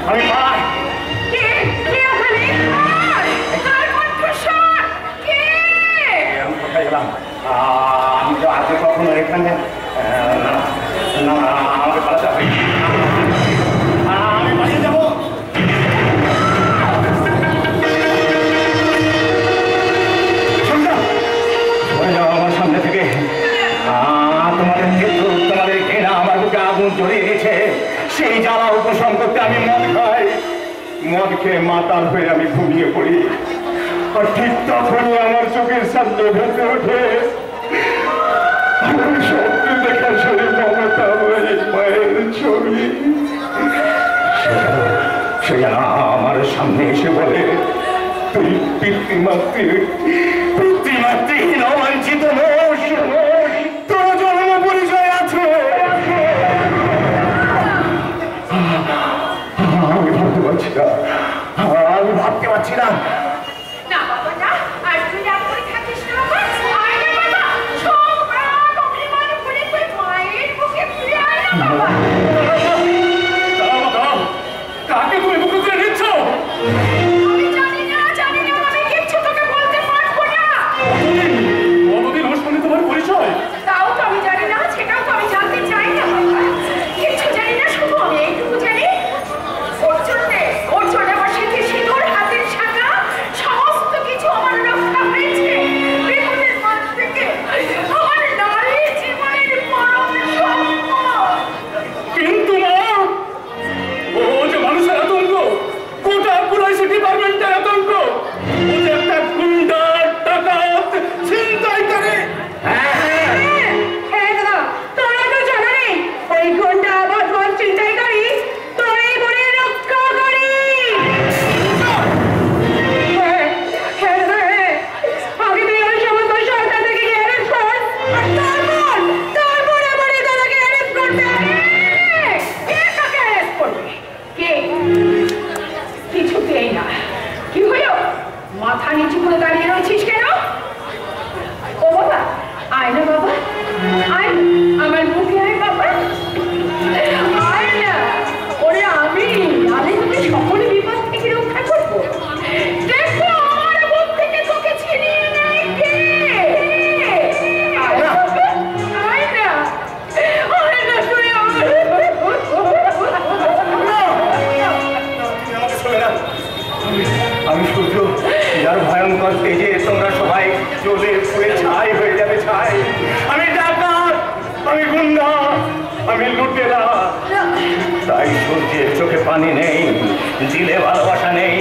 আমি পালাই। আমি কোথায় গেলাম? আমি তো আগে কখনো এখানে না, আমাকে পালাতে হবে। আমি পালিয়ে যাবো। আমার সামনে থেকে তোমাদের কিন্তু তোমাদের ঘৃণা আমার বুকে আগুন জ্বলিয়ে দিয়েছে। সেই জ্বালা উপশম করতে আমি মদ খাই। মদ খেয়ে মাতাল হয়ে আমি ঘুমিয়ে পড়ি। আর ঠিক তখনই আমার চোখের সামনে ভেসে ওঠে আমার স্বপ্ন দেখা শরীর মমতা মায়ের ছবি। সে যেন আমার সামনে এসে বলে, তুই পিতৃমাতৃহীন অবাঞ্ছিত নোষ, তোর জন্ম পরিচয় আছে। আমি ভাবতে পারছি না, আমি ভাবতে পারছি না। কাকে তুমি বুকে করে নিচ্ছ? কতদিন শুনি তোমার পরিচয়? তাও তো আমি জানি না, সেটাও তো আমি জানতে চাই না। কিছু জানি না, শুধু আমি এইটুকু জানি ওর জন্য আমার সিঁথি সিঁদুর, হাতের শাখা সমস্ত কিছু আমার রক্ষা হয়েছে বিপদের মাঝ থেকে। আমার নারী জীবনের পরম সম্পদ। কিন্তু মা, ও যে মানুষের আতঙ্ক, গোটা পুলিশ ডিপার্টমেন্টের আতঙ্ক, ও যে একটা গুন্ডা, ডাকাত, ছিনতাইকারী। হ্যাঁ দাদা, তোরা তো জানো নেই ওই গুন্ডা বদমাশ ছিনতাইকারী তোর এই বোনের রক্ষা করি। হ্যাঁ দাদা, আগে তুই ওই সমস্ত সন্তানদেরকে অ্যারেস্ট কর, আর তারপরে দাদাকে অ্যারেস্ট করতে হবে। কে কাকে অ্যারেস্ট করবে? কে? কিছুতেই না। কি হলো? মাথা নিচু করে দাঁড়িয়ে রয়েছিস কেন? ও বাবা, আয় না বাবা, আয় আমার মুখে আয় বাবা, আয় না। ওরে আমি তোকে সকল বিপদ থেকে রক্ষা করবো। দেখো আমার মুখ থেকে তোকে ছিনিয়ে নেয় কে? আয় বাবা, আয় না, আয় না তুই আমার। আমি সূর্য, যার ভয়ঙ্কর তেজে তোমরা সবাই জ্বলে পুড়ে ছাই হয়ে যাবে ছাই। আমি ডাকাত, আমি গুন্ডা, আমি লুটেরা। তাই সূর্যের চোখে পানি নেই, দিলে ভালোবাসা নেই,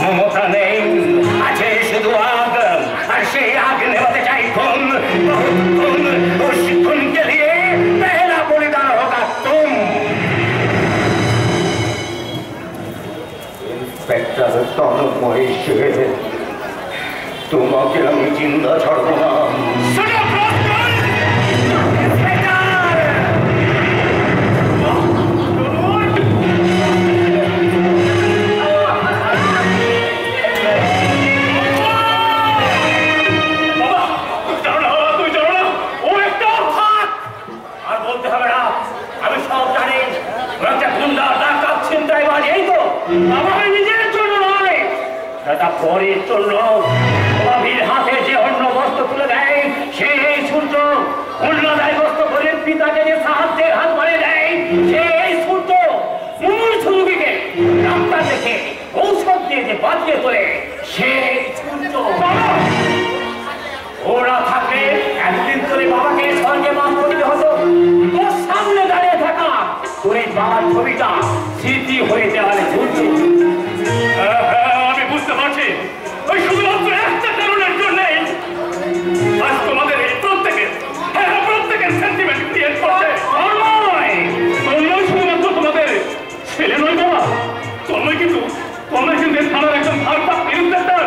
মমতা নেই, আছে শুধু আগ। আর সেই আগ নেভাতে চাই খুন। খুনকে দিয়ে পেহলা বলিদান হোগা তুম। ইন্সপেক্টর তন্ময় সেন, তোমাকে আমি জিন্দা ছাড়বো না। আর বলতে হবে না, আমি সব জানি। গুন্ডা, ডাকাত, ছিনতাইবাজ, এই তো আমার নিজের জন্য নয়, সেটা পরের জন্য। বাবির হাতে যে অন্য বস্ত্র তুলে দেয় সেই সূর্য, অন্যদায় বস্ত্র করে পিতাকে যে সাহায্যের হাত বাড়িয়ে দেয় সেই সূর্য, মূল সুরুগীকে ডাক্তার দেখে ঔষধ দিয়ে যে বাঁচিয়ে তোলে সেই সূর্য। ওরা থাকলে একদিন তোর বাবাকে স্বর্গে বাস করতে হতো। তোর সামনে দাঁড়িয়ে থাকা তোর এই বাবার ছবিটা স্মৃতি হয়ে দেওয়ালে ঝুলছে। আমি বুঝতে পারছি, ওই শুধুমাত্র একটা কারণের জন্যই আজ তোমাদের এই প্রত্যেকের সেন্টিমেন্ট ক্রিয়েট করছে। শুধুমাত্র তোমাদের ছেলে নয় বাবা, তোমরা কিন্তু থানার একজন ভারপ্রাপ্ত ইন্সপেক্টর।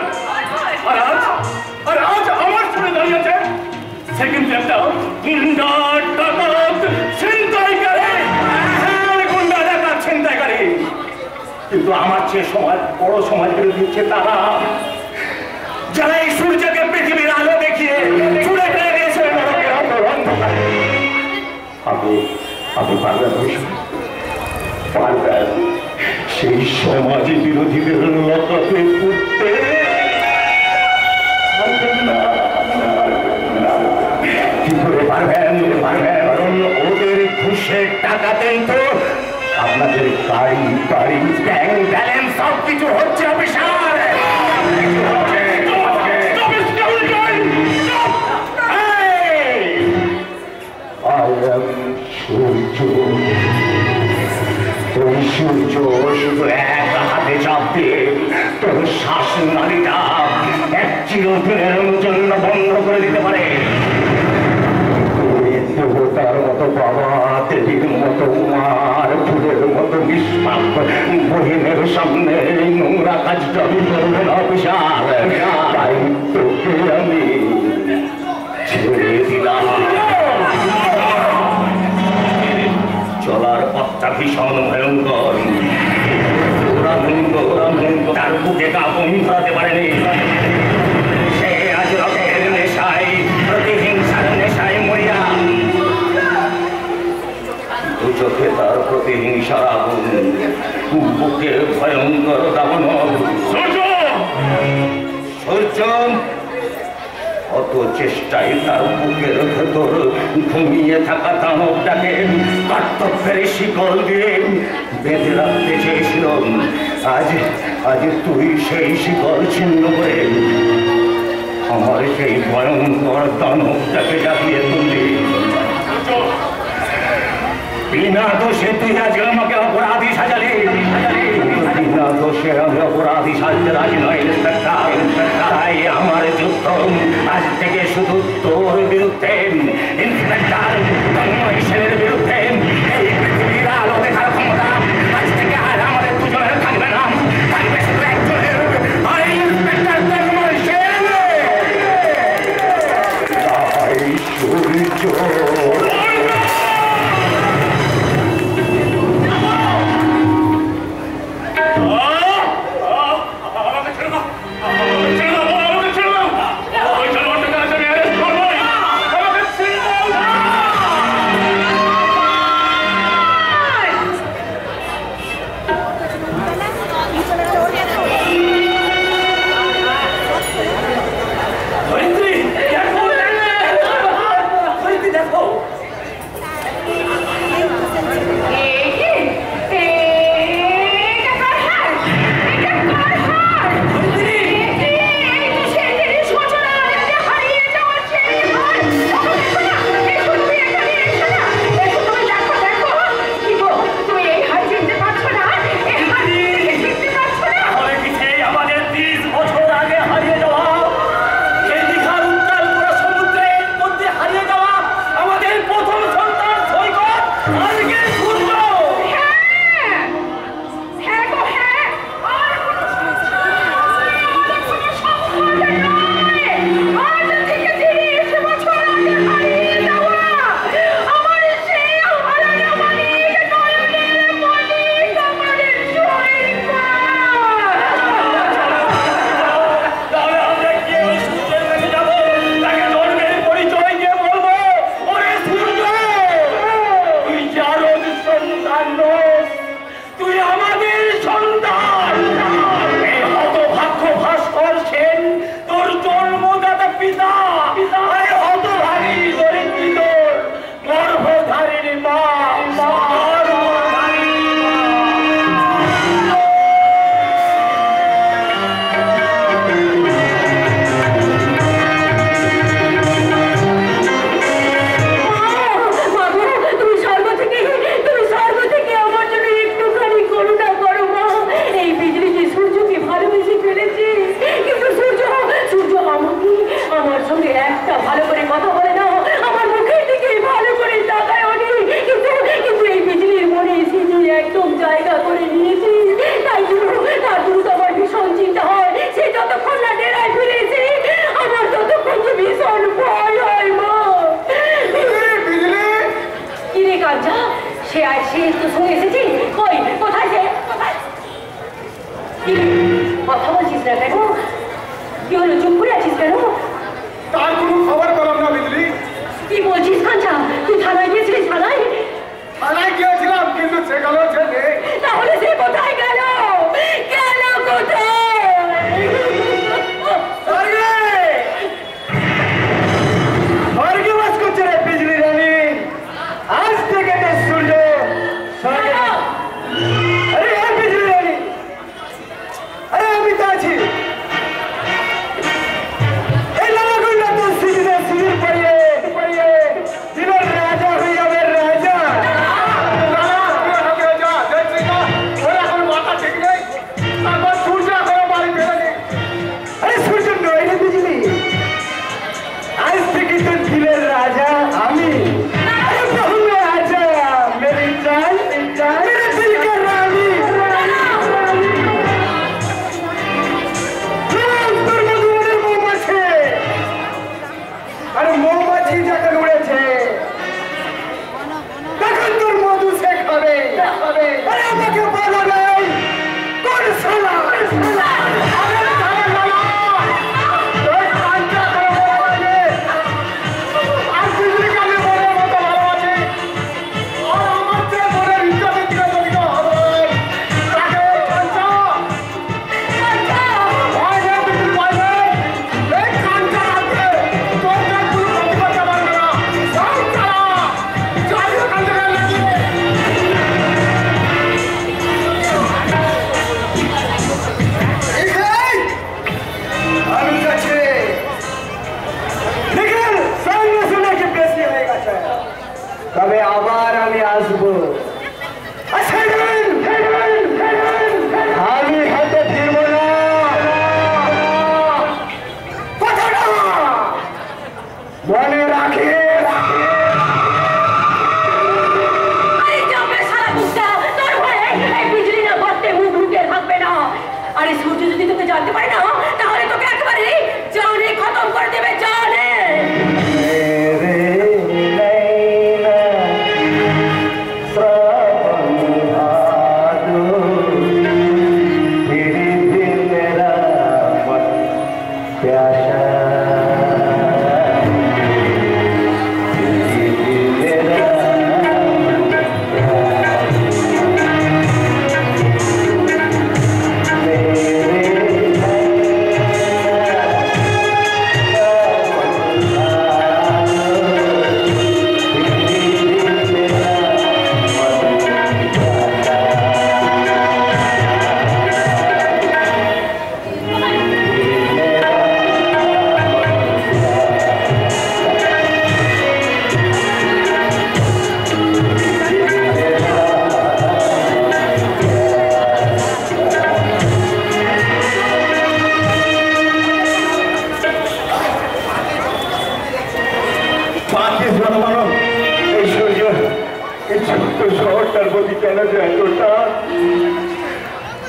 আর আজ আমার সামনে দাঁড়িয়ে আছে সে কিন্তু একটা গুন্ডা, ডাকাত, ছিনতাইকারী। গুন্ডা, ডাকাত, ছিনতাইকারী। কিন্তু আমার চেয়ে বড় সমাজ বিরোধী হচ্ছে তারা, যারা এই সূর্যকে পৃথিবীর আলো দেখিয়ে ছুড়ে ফেলে দিয়েছে নরকের অন্ধকারে। আমি পারবেন সেই সমাজ বিরোধীদের লকাপে পুঁততে কি করে পারবেন? কারণ ওদের ঘুষের টাকাতেই তো আপনাদের গাড়ি বাড়ি ব্যাংক ব্যালেন্স সব কিছু হচ্ছে অফিসার। ওই সূর্য শুধু এক হাতে চাপ দিয়ে তোর শাসন নারীটা এক চিরদিনের জন্য বন্ধ করে দিতে পারে। দেবতার মতো বাবা, দেবীর মতো মার, ফুলের মতো নিষ্পাপ বহিনের সামনে নোংরা কাজটা আমি করবো না অফিসার। তাই তোকে আমি ছেড়ে দিলাম। চলার পথটা ভীষণ ভয়ঙ্কর। তার বুকে কাপন ধরাতে পারেনি। সে আজ রক্তের নেশায়, প্রতিহিংসার নেশায় মরিয়া। দু চোখে তার প্রতিহিংসার আগুন, বুকে ভয়ঙ্কর দাবানল। সূর্য অত চেষ্টায় তার বুকের ভেতর ঘুমিয়ে থাকা দানবটাকে কর্তব্যের শিকল দিয়ে বেঁধে রাখতে চেয়েছিল। আজ তুই সেই শিকল ছিন্ন করে আমার সেই ভয়ঙ্কর দানবটাকে জাগিয়ে তুললি। বিনা দোষে তুই আজ আমাকে অপরাধী সাজালি। বিনা দোষে আমি অপরাধী সাজতে রাজি নয় ইন্সপেক্টর। তাই আমার যুদ্ধ আজ থেকে শুধু তোর বিরুদ্ধে, ইন্সপেক্টর তন্ময় সেনের বিরুদ্ধে। এই পৃথিবীর আলো দেখার ক্ষমতা আজ থেকে আর আমাদের দুজনের থাকবে না, থাকবে শুধু একজনের, ইন্সপেক্টর তন্ময় সেন। সে আর সে তো শুনে এসেছি। কই কোথায় সে? কথা বলছিস না কেন? কি হলো, চুপ করে আছিস কেন? তার কোনো খবর পেলাম না বিজলি। কি বলছিস কাঞ্চা? তুই থানায় গিয়েছিলিস? থানায় গিয়েছিলাম, কিন্তু সে গেল, সে নেই। তাহলে সে কোথায় গেল?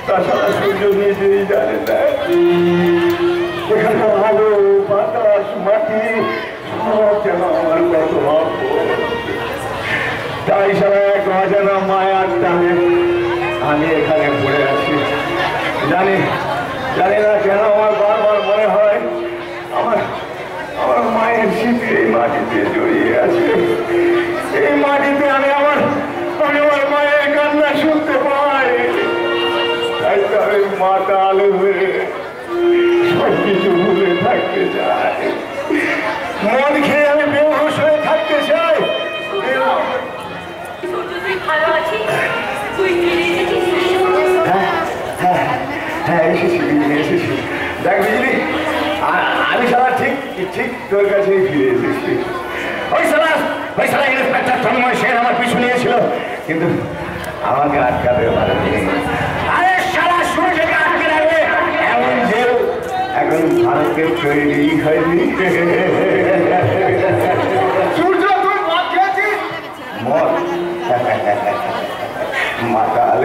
তাছাড়া সূর্য নিজেই জানে না এখানকার আলো বাতাস মাটি সব যেন আমার কত ভাব। তাই সারা এক অজানা মায়ার টানে আমি এখানে পড়ে আছি। জানি জানি না কেন আমার বারবার মনে হয় আমার আমার মায়ের স্মৃতি এই মাটিতে জড়িয়ে আছে। এই মাটিতে আমি আমার মায়ের কান্না শুনতে পাই। তাই তো আমি মাতাল হয়ে সবকিছু ভুলে থাকতে চাই। মন খেয়ে আমি বেহুশ হয়ে থাকতে চাই। হ্যাঁ এসেছি এসেছি। দেখ বুঝলি আমি সারা ঠিক ঠিক তোর কাছেই ফিরে এসেছি। ওই সারা ইন্সপেক্টর তন্ময় সেন আমার পিছু নিয়েছিল কিন্তু আমাকে আটকাতে পারেনি। আরে সারা সূর্যকে আটকে রাখবে এমন জেল এখন ভারতের তৈরি হয়নি। সূর্য তুই মদ খেয়েছিস? মদ মাতাল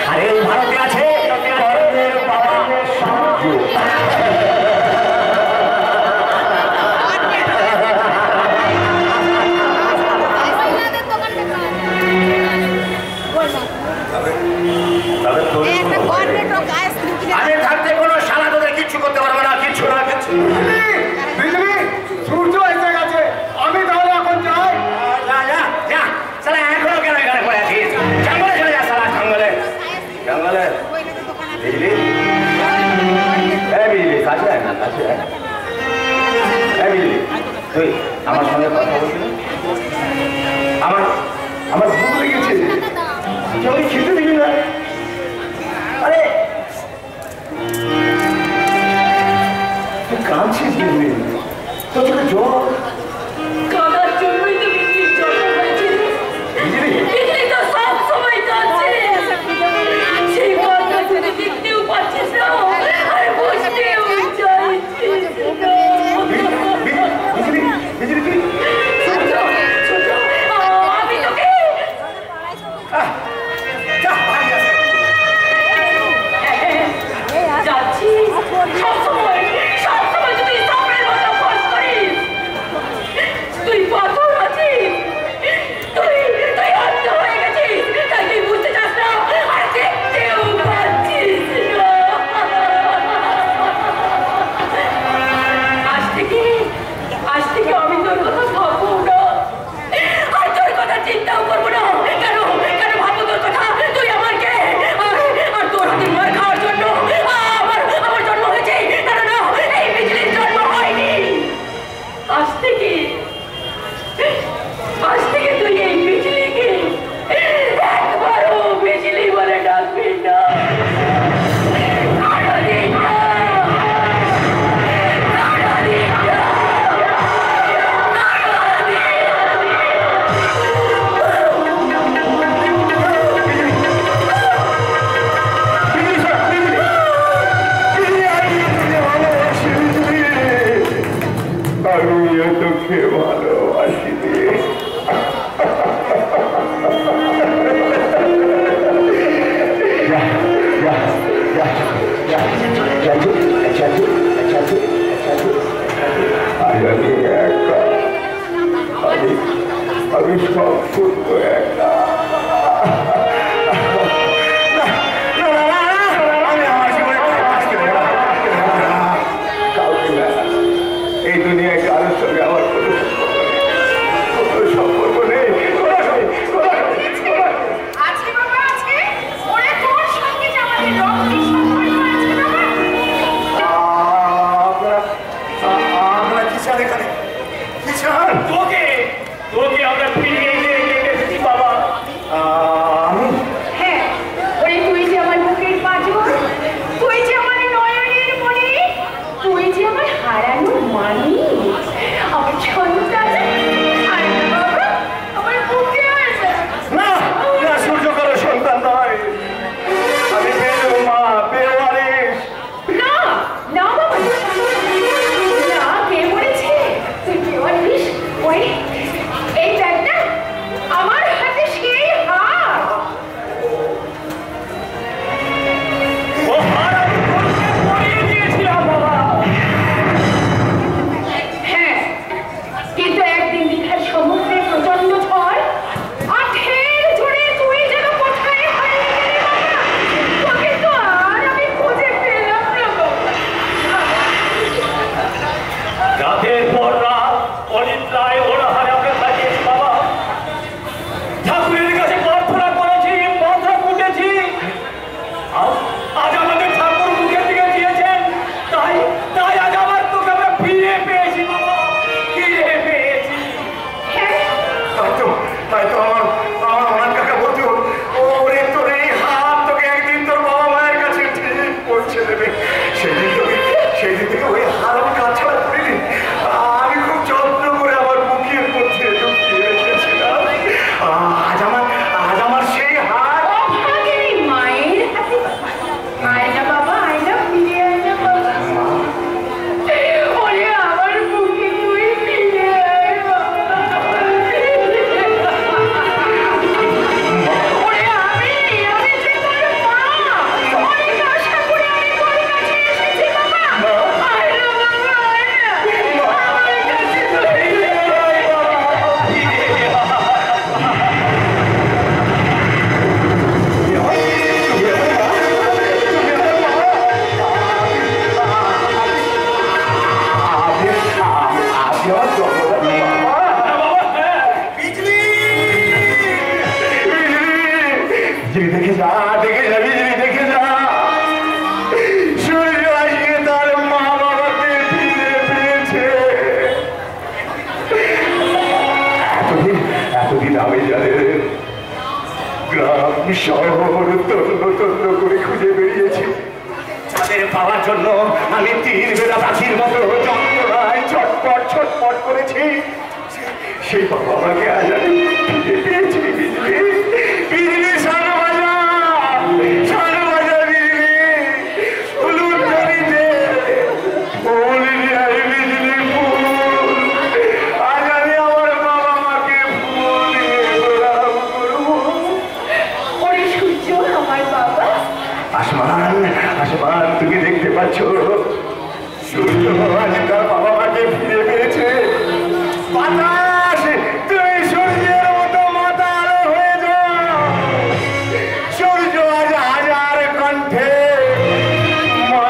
আরে ভারতে আছে আমি থাকতে কোনো সালা তোদের কিচ্ছু করতে পারবো না। কিচ্ছু না কিচ্ছু বিজলি সূর্য এসে গেছে। আমি তাহলে এখন যাই। সালা এখনো কেন এখানে পড়ে আছিস? জঙ্গলে চলে যা সালা জঙ্গলে জঙ্গলে। বিজলি বিজলি কাছে আয় না কাছে আয়। বিজলি তুই আমার সঙ্গে কথা বলছিলি আমার আমার ভুল লেগেছে। তুই খেতে দিবি না? আরে তুই কাঁদছিস বিজলি? তোর চোখে জল। কাদার জন্যই তো বিজলির জন্ম হয়েছে। বিজলি তো সব সময় কাঁদছে। সেই কান্না তুই দেখতেও পাচ্ছিস না আর বুঝতেও চাইছিস না। বিজলি তুই ছোট আমি তোকে যাচ্ছি সবসময় যদি সামনের মতো ফোন করিস। তুই পাথর আছিস, তুই অন্ধ হয়ে গেছিস, তাই তুই বুঝতে চাস না আর দেখতেও পাচ্ছিস না। আজ থেকে আমি তোর কথা ভাববো না আর তোর কথা চিন্তাও করবো না। কেন ভাববো তোর কথা? তুই আমার কে? আর তোর হাতে মার খাওয়ার জন্য আমার জন্ম হয়েছে। না এই বিজলির জন্ম হয়নি। আজ থেকে তুই এই বিজলিকে একবারও বিজলি বলে ডাকবি না। আমি তোকে ভালোবাসি আমি সব করবো একা। এই দুনিয়ায় কারোর সঙ্গে আমার কোনো সম্পর্ক নেই। আমরা কিসান এখানে কিসান তোকে আমরা ফিরিয়ে এসেছি বাবা। যা বিজলি, দেখে যা। সূর্য আজকে তার মা বাবাকে ফিরে পেয়েছে। এতদিন আমি জানেন গ্রাম শহর তন্ন তন্ন করে খুঁজে বেরিয়েছি। তাদের পাওয়ার জন্য আমি 3 বেলা পাখির মতো যন্ত্রণায় ছটপট ছটপট করেছি। সেই বাবা আমাকে আজ আমি ফিরে পেয়েছি। বিজলি, বিজলি, সানো বাজা, সানো বাজা বিজলি, হলুদ জড়িতে ফুল নিয়ে আয় বিজলি, ফুল। আজ আমি আমার বাবা মাকে ফুল দিয়ে প্রণাম করবো। ওরে সূর্য, আমার বাবা। আসমান, আসমান, তুমি দেখতে পাচ্ছ সূর্য আজ তার বাবা মাকে ফিরে পেয়েছে। বাতাস, তুমি সূর্যের মতো মাতাল হয়ে যাও। সূর্য আজ হাজার কণ্ঠে মা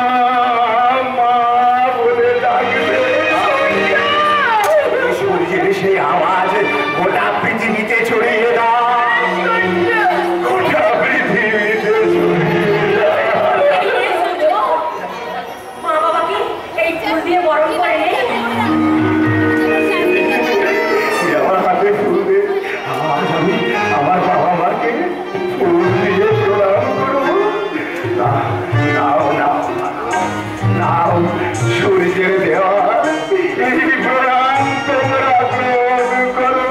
মা বলে ডাকবে। সূর্যের সেই আওয়াজ গোটা পৃথিবীতে ছড়িয়ে দাও, গোটা পৃথিবীতে ছড়িয়ে দাও। মা বাবাকে এই ফুল দিয়ে বরণ করে নে। আমার হাতে ফুল দে, আজ আমি আমার বাবা মাকে ফুল দিয়ে প্রণাম করবো। নাও নাও নাও, সূর্যের দেওয়া এই প্রণাম তোমরা গ্রহণ করো।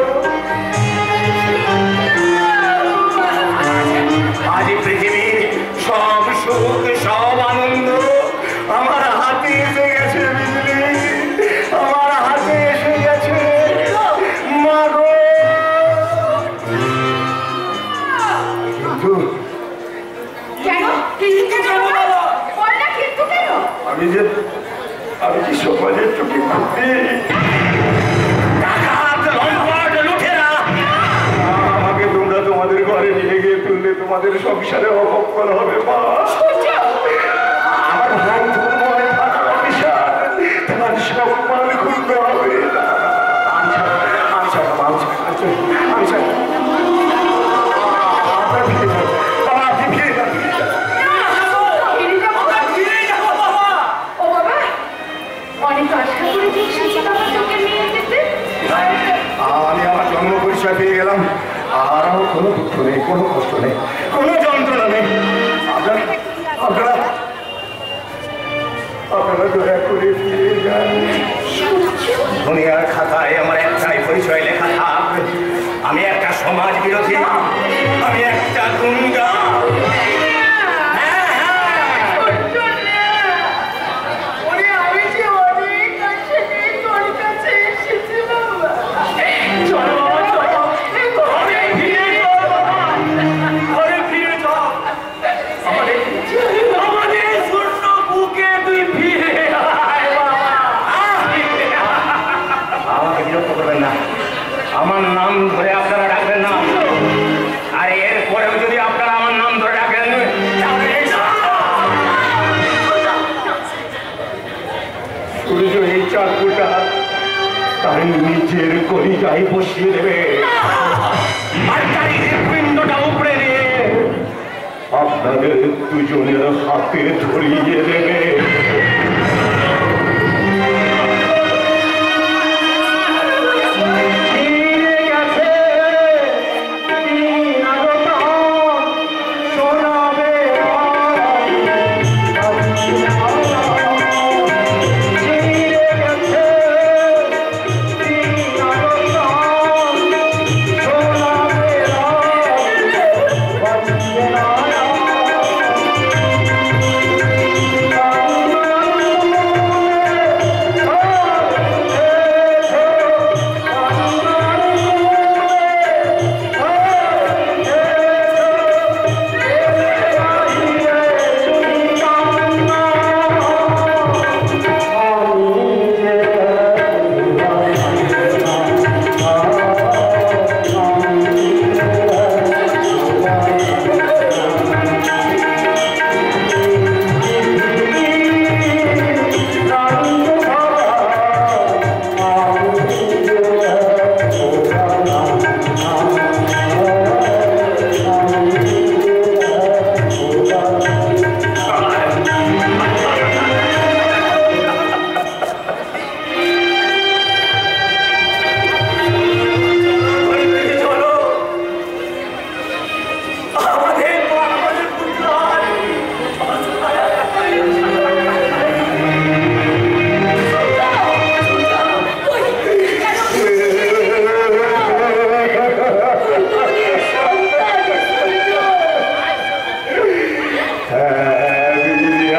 আজ পৃথিবীর সব সুখ সব আনন্দ আমার হাতে এসে গেছে। বিজলি, আমার হাতে এসে গেছে। মা গো, কিন্তু কেন? কিন্তু কেন? বল না, কিন্তু কেন? আমি কি সমাজের চোখে খুঁটি? আমাকে তোমরা তোমাদের ঘরে নিয়ে গিয়ে তুললে তোমাদের সংসারে অপকল হবে। মা, আমার ভাই তোমার অফিসার, তোমার সম্মান ক্ষুণ্ণ হবে। অনেক আশা করেছি সত্যি বাবা তোকে নিয়ে যেতে। আমি আমার জন্ম পরিচয় পেয়ে গেলাম। আর আমার কোনো দুঃখ নেই, কোনো কষ্ট নেই, কোনো যন্ত্রণা নেই। আপনারা দয়া করে ফিরে যান। দুনিয়ার খাতায় আমার একটাই পরিচয় লেখা থাক, আমি একটা সমাজ বিরোধী, আমি একটা গুন্ডা। আমার নাম ধরে আপনারা ডাকবেন না, আর এরপরেও যদি আপনারা আমার নাম ধরে ডাকেন সূর্য এই চাকুটা তার নিজের কলিজায় বসিয়ে দেবে, আর তার হৃৎপিণ্ডটা উপরে নিয়ে আপনাদের দুজনের হাতে ধরিয়ে দেবে।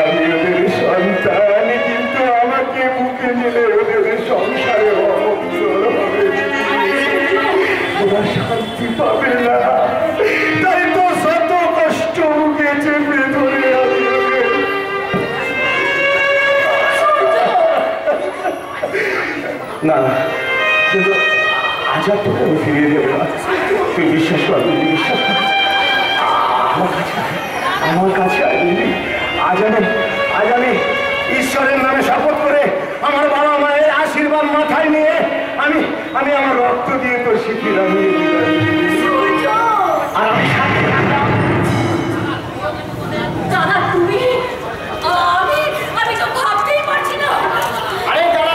আমি ওদের সন্তান, কিন্তু আমাকে বুকে নিলে ওদের সংসারে অমঙ্গল হবে, ওরা শান্তি পাবে না। তাই তো শত কষ্ট বুকে চেপে ধরে আমি না, কিন্তু আজ আর তোকে আমি ফিরিয়ে দেবো না। তুই বিশ্বাস করবি, বিশ্বাস কর আমার কাছে আজ আমি ঈশ্বরের নামে শপথ করে আমার বাবা মায়ের আশীর্বাদ মাথায় নিয়ে আমি আমার রক্ত দিয়ে তো শিখিলাম। আর আমি দাদা তুমি আমি তো ভাবতেই পারছি না। আরে দাঁড়া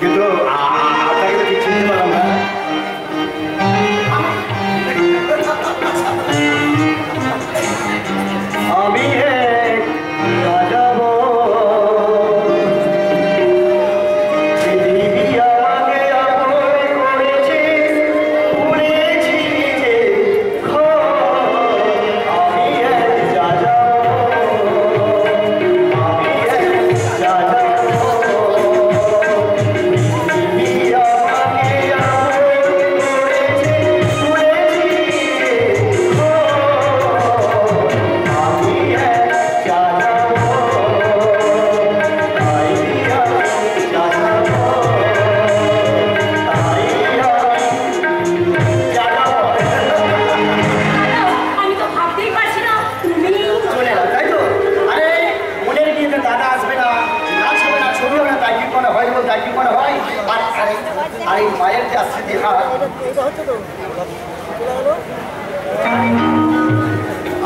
কিন্তু আপনাকে তো কিছু চিনতে পারলাম না।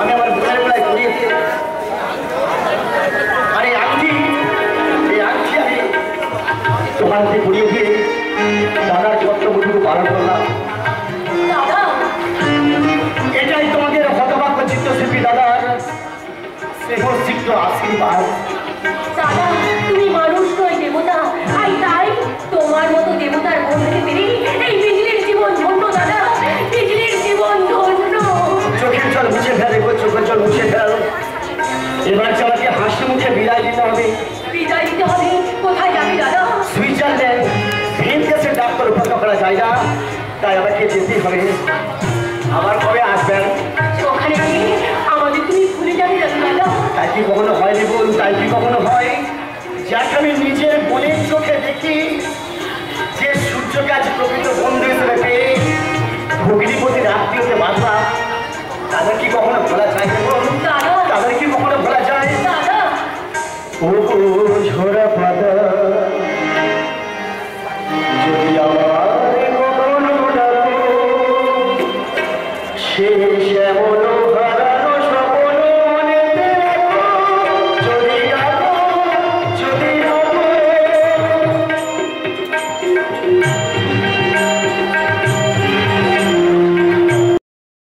আমি আমার বুড়ার বেলায় ঘুরিয়ে দিয়ে আরে আংটি আমি তোমার হাতে ঘুরিয়ে দিয়ে দাদার কর্তব্যটুকু পালন করলাম। এটাই তোমাদের হতভাগ্য চিত্রশিল্পী দাদার স্নেহসিক্ত আশীর্বাদ। দাদা তুমি মানুষ নয় দেবতা, তাই তোমার মতো দেবতার বন্ধুকে পেরে এই বিজলির জীবন ধন্য। দাদা বিজলির জীবন ধন্য। চোখের জল মুছে ফেলে গো, চোখের জল মুছে ফেল। এবার আমাকে হাসি মুখে বিদায় দিতে হবে। বিদায় দিতে হবে? কোথায় যাবি দাদা? সুইজারল্যান্ড, ভিন দেশের ডাক্তার উপেক্ষা করা যায় না, তাই আমাকে যেতেই হবে। আবার কবে আসবেন? ওখানে গিয়ে আমাদের তুমি ভুলে যাবে দাদা। তাই কি কখনো হয়নি বল? তাই কি কখনো হয়? যাকে আমি নিজের বোনের চোখে দেখি, যে সূর্যকে আজ প্রকৃত বন্ধু হিসেবে পেয়ে ভগ্নিপতির আত্মীয়তে বাঁধা, তাদের কি কখনো ভোলা যায়? দাদা তাদের কি কখনো ভোলা যায়? দাদা ও ঝরা পাতা যদি আমার কখনো ডাকো, সে শ্যামল